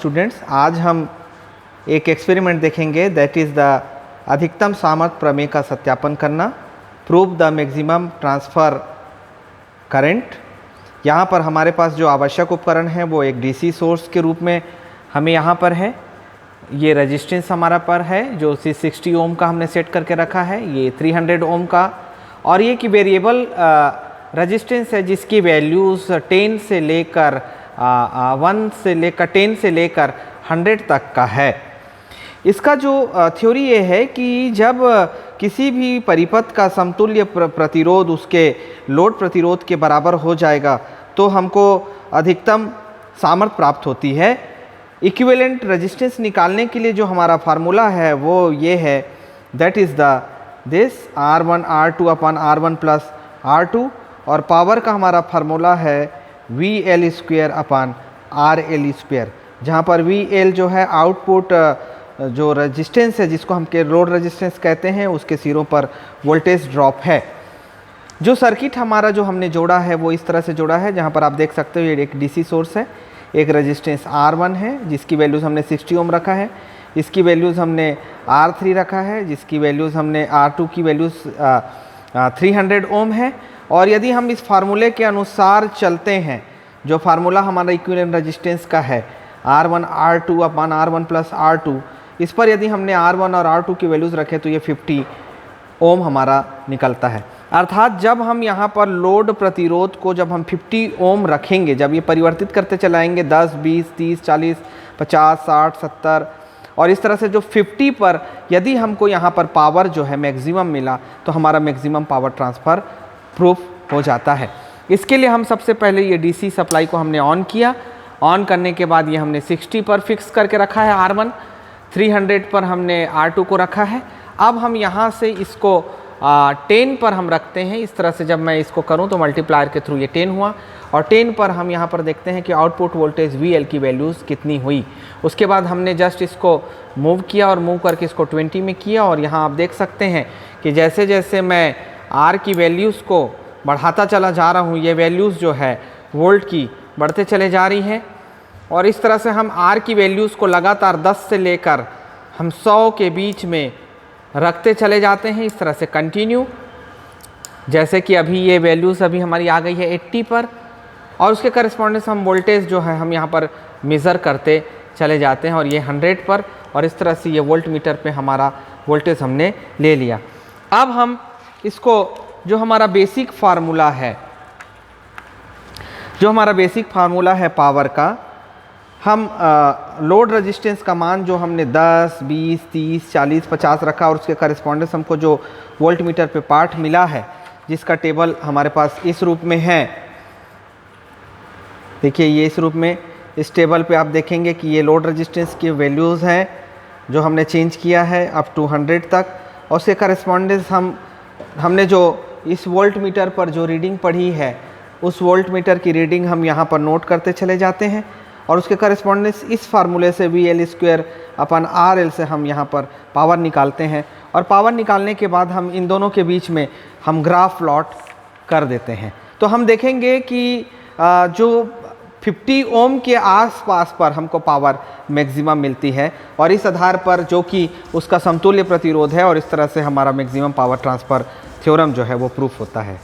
Students, आज हम एक एक्सपेरिमेंट देखेंगे दैट इज़ द अधिकतम सामर्थ्य प्रमेय का सत्यापन करना, prove the maximum transfer current. यहाँ पर हमारे पास जो आवश्यक उपकरण है वो एक डीसी सोर्स के रूप में हमें यहाँ पर है। ये रेजिस्टेंस हमारा पर है जो 60 ओम का हमने सेट करके रखा है, ये 300 ओम का, और ये कि वेरिएबल रेजिस्टेंस है जिसकी वैल्यूज़ 10 से लेकर 1 से लेकर 10 से लेकर 100 तक का है। इसका जो थ्योरी ये है कि जब किसी भी परिपथ का समतुल्य प्रतिरोध उसके लोड प्रतिरोध के बराबर हो जाएगा तो हमको अधिकतम सामर्थ्य प्राप्त होती है। इक्विवेलेंट रेजिस्टेंस निकालने के लिए जो हमारा फार्मूला है वो ये है, that is this R1 R2 upon R1 plus R2, और पावर का हमारा फार्मूला है VL स्क्वेयर अपन RL स्क्वेयर, जहाँ पर VL जो है आउटपुट जो रेजिस्टेंस है जिसको हम के लोड रेजिस्टेंस कहते हैं उसके सिरों पर वोल्टेज ड्रॉप है। जो सर्किट हमारा जो हमने जोड़ा है वो इस तरह से जोड़ा है, जहाँ पर आप देख सकते हो ये एक डीसी सोर्स है, एक रेजिस्टेंस R1 है जिसकी वैल्यूज़ हमने 60 ओम रखा है, इसकी वैल्यूज़ हमने R3 रखा है जिसकी वैल्यूज़ हमने R2 की वैल्यूज़ 300 ओम है। और यदि हम इस फार्मूले के अनुसार चलते हैं, जो फार्मूला हमारा इक्विवेलेंट रेजिस्टेंस का है R1 R2 अपन R1 प्लस R2, इस पर यदि हमने R1 और R2 की वैल्यूज़ रखे तो ये 50 ओम हमारा निकलता है। अर्थात जब हम यहाँ पर लोड प्रतिरोध को जब हम 50 ओम रखेंगे, जब ये परिवर्तित करते चलाएंगे 10, 20, 30, 40, 50, 60, 70 और इस तरह से जो 50 पर यदि हमको यहाँ पर पावर जो है मैक्सिमम मिला तो हमारा मैक्सिमम पावर ट्रांसफ़र प्रूफ हो जाता है। इसके लिए हम सबसे पहले ये डीसी सप्लाई को हमने ऑन किया। ऑन करने के बाद ये हमने 60 पर फिक्स करके रखा है R1, 300 पर हमने R2 को रखा है। अब हम यहाँ से इसको 10 पर हम रखते हैं। इस तरह से जब मैं इसको करूँ तो मल्टीप्लायर के थ्रू ये 10 हुआ, और 10 पर हम यहाँ पर देखते हैं कि आउटपुट वोल्टेज VL की वैल्यूज़ कितनी हुई। उसके बाद हमने जस्ट इसको मूव किया और मूव करके इसको 20 में किया, और यहाँ आप देख सकते हैं कि जैसे जैसे मैं R की वैल्यूज़ को बढ़ाता चला जा रहा हूँ, ये वैल्यूज़ जो है वोल्ट की बढ़ते चले जा रही हैं, और इस तरह से हम R की वैल्यूज़ को लगातार 10 से लेकर हम 100 के बीच में रखते चले जाते हैं, इस तरह से कंटिन्यू। जैसे कि अभी ये वैल्यूज़ अभी हमारी आ गई है 80 पर, और उसके करस्पॉन्डेंस हम वोल्टेज जो है हम यहाँ पर मेज़र करते चले जाते हैं, और ये 100 पर, और इस तरह से ये वोल्ट मीटर पे हमारा वोल्टेज हमने ले लिया। अब हम इसको जो हमारा बेसिक फार्मूला है, पावर का, हम लोड रेजिस्टेंस का मान जो हमने 10, 20, 30, 40, 50 रखा, और उसके करस्पॉन्डेंस हमको जो वोल्ट मीटर पे पार्ट मिला है जिसका टेबल हमारे पास इस रूप में है। देखिए ये इस रूप में, इस टेबल पे आप देखेंगे कि ये लोड रेजिस्टेंस की वैल्यूज़ हैं जो हमने चेंज किया है अप टू 100 तक, और उसके करस्पॉन्डेंस हमने जो इस वोल्ट मीटर पर जो रीडिंग पढ़ी है उस वोल्ट मीटर की रीडिंग हम यहाँ पर नोट करते चले जाते हैं, और उसके करस्पॉन्डेंस इस फार्मूले से VL स्क्वेयर अपन RL से हम यहाँ पर पावर निकालते हैं, और पावर निकालने के बाद हम इन दोनों के बीच में हम ग्राफ प्लॉट कर देते हैं। तो हम देखेंगे कि जो 50 ओम के आसपास पर हमको पावर मैक्सिमम मिलती है, और इस आधार पर जो कि उसका समतुल्य प्रतिरोध है, और इस तरह से हमारा मैक्सिमम पावर ट्रांसफ़र थ्योरम जो है वो प्रूफ होता है।